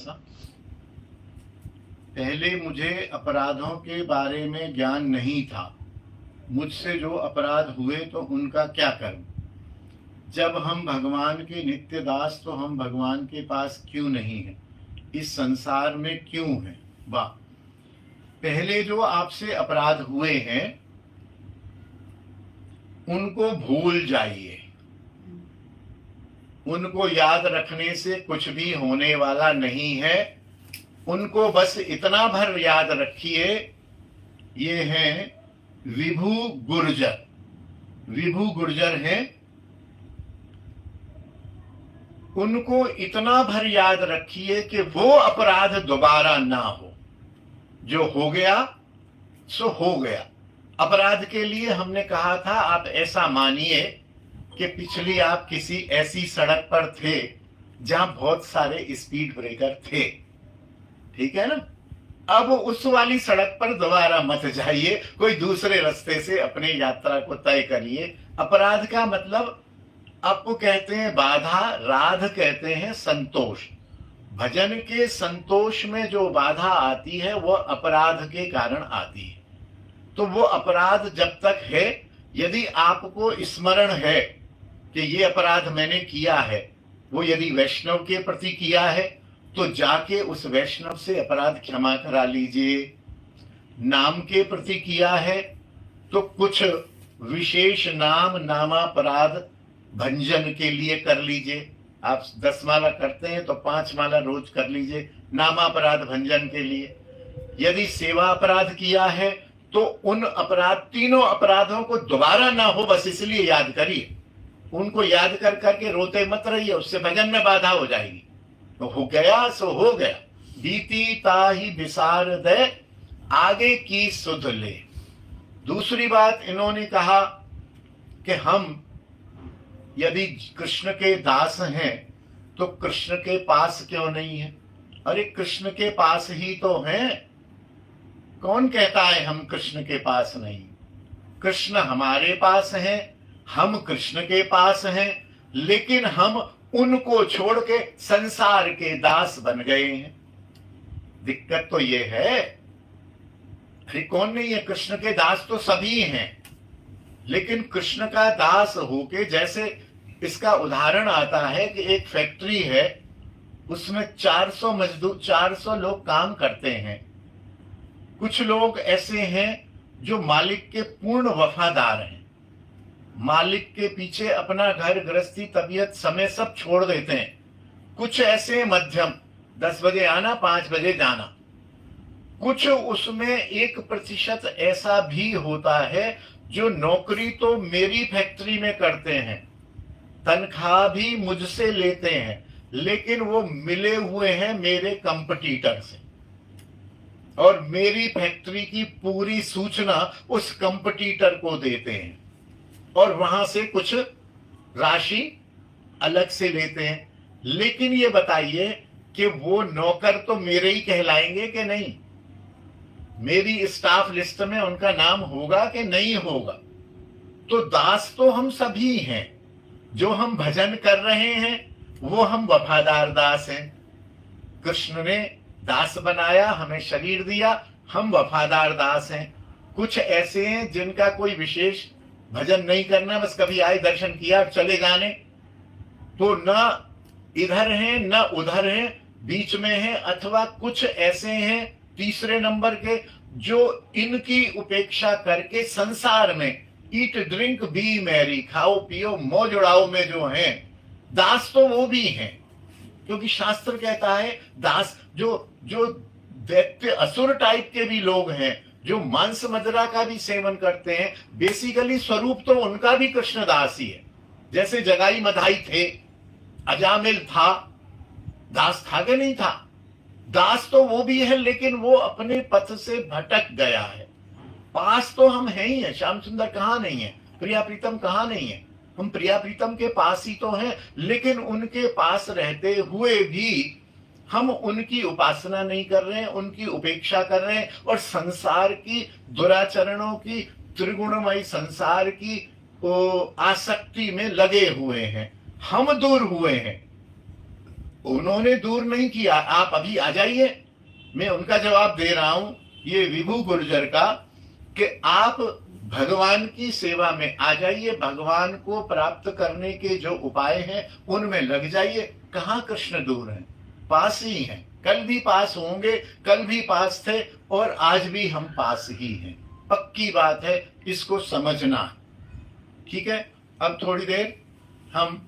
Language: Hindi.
सा। पहले मुझे अपराधों के बारे में ज्ञान नहीं था, मुझसे जो अपराध हुए तो उनका क्या करूं। जब हम भगवान के नित्य दास तो हम भगवान के पास क्यों नहीं हैं, इस संसार में क्यों हैं। वाह, पहले जो आपसे अपराध हुए हैं उनको भूल जाइए, उनको याद रखने से कुछ भी होने वाला नहीं है। उनको बस इतना भर याद रखिए, ये हैं विभु गुर्जर। विभु गुर्जर हैं, उनको इतना भर याद रखिए कि वो अपराध दोबारा ना हो। जो हो गया सो हो गया। अपराध के लिए हमने कहा था, आप ऐसा मानिए कि पिछली आप किसी ऐसी सड़क पर थे जहां बहुत सारे स्पीड ब्रेकर थे, ठीक है ना। अब उस वाली सड़क पर दोबारा मत जाइए, कोई दूसरे रास्ते से अपने यात्रा को तय करिए। अपराध का मतलब आपको कहते हैं बाधा, राध कहते हैं संतोष। भजन के संतोष में जो बाधा आती है वो अपराध के कारण आती है। तो वो अपराध जब तक है, यदि आपको स्मरण है कि ये अपराध मैंने किया है, वो यदि वैष्णव के प्रति किया है तो जाके उस वैष्णव से अपराध क्षमा करा लीजिए। नाम के प्रति किया है तो कुछ विशेष नाम नामापराध भंजन के लिए कर लीजिए। आप 10 माला करते हैं तो 5 माला रोज कर लीजिए नामापराध भंजन के लिए। यदि सेवा अपराध किया है तो उन तीनों अपराधों को दोबारा ना हो, बस इसलिए याद करिए। उनको याद कर करके रोते मत रहिए, उससे भजन में बाधा हो जाएगी। तो हो गया सो हो गया, बीती ताही बिसार दे, आगे की सुध ले। दूसरी बात इन्होंने कहा कि हम यदि कृष्ण के दास हैं तो कृष्ण के पास क्यों नहीं है। अरे कृष्ण के पास ही तो हैं। कौन कहता है हम कृष्ण के पास नहीं। कृष्ण हमारे पास हैं, हम कृष्ण के पास हैं, लेकिन हम उनको छोड़ के संसार के दास बन गए हैं। दिक्कत तो ये है। अरे कौन नहीं है, कृष्ण के दास तो सभी हैं, लेकिन कृष्ण का दास होके, जैसे इसका उदाहरण आता है कि एक फैक्ट्री है, उसमें 400 मजदूर, 400 लोग काम करते हैं। कुछ लोग ऐसे हैं जो मालिक के पूर्ण वफादार हैं, मालिक के पीछे अपना घर गृहस्थी तबीयत समय सब छोड़ देते हैं। कुछ ऐसे मध्यम, 10 बजे आना 5 बजे जाना। कुछ उसमें 1% ऐसा भी होता है जो नौकरी तो मेरी फैक्ट्री में करते हैं, तनख्वाह भी मुझसे लेते हैं, लेकिन वो मिले हुए हैं मेरे कंपटीटर से, और मेरी फैक्ट्री की पूरी सूचना उस कंपटीटर को देते हैं, और वहां से कुछ राशि अलग से लेते हैं। लेकिन ये बताइए कि वो नौकर तो मेरे ही कहलाएंगे कि नहीं। मेरी स्टाफ लिस्ट में उनका नाम होगा कि नहीं होगा। तो दास तो हम सभी हैं। जो हम भजन कर रहे हैं वो हम वफादार दास हैं। कृष्ण ने दास बनाया, हमें शरीर दिया, हम वफादार दास हैं। कुछ ऐसे हैं जिनका कोई विशेष भजन नहीं करना, बस कभी आए दर्शन किया चले जाने, तो न इधर हैं न उधर हैं, बीच में हैं। अथवा कुछ ऐसे हैं तीसरे नंबर के जो इनकी उपेक्षा करके संसार में ईट ड्रिंक बी मैरी, खाओ पियो मौज उड़ाओ में जो हैं, दास तो वो भी हैं। क्योंकि शास्त्र कहता है दास जो दैत्य असुर टाइप के भी लोग हैं, जो मांस मदिरा का भी सेवन करते हैं, बेसिकली स्वरूप तो उनका भी कृष्णदास ही है। जैसे जगाई मधाई थे, अजामिल था, दास था कि नहीं था। दास तो वो भी है, लेकिन वो अपने पथ से भटक गया है। पास तो हम हैं ही हैं। श्याम सुंदर कहाँ नहीं है, प्रिया प्रीतम कहाँ नहीं है। हम प्रिया प्रीतम के पास ही तो हैं, लेकिन उनके पास रहते हुए भी हम उनकी उपासना नहीं कर रहे हैं, उनकी उपेक्षा कर रहे हैं, और संसार की दुराचरणों की, त्रिगुणमयी संसार की आसक्ति में लगे हुए हैं। हम दूर हुए हैं। उन्होंने दूर नहीं किया, आप अभी आ जाइए। मैं उनका जवाब दे रहा हूं, ये विभू गुर्जर का, कि आप भगवान की सेवा में आ जाइए, भगवान को प्राप्त करने के जो उपाय हैं उनमें लग जाइए। कहां कृष्ण दूर हैं, पास ही हैं। कल भी पास होंगे, कल भी पास थे और आज भी हम पास ही हैं। पक्की बात है, इसको समझना। ठीक है, अब थोड़ी देर हम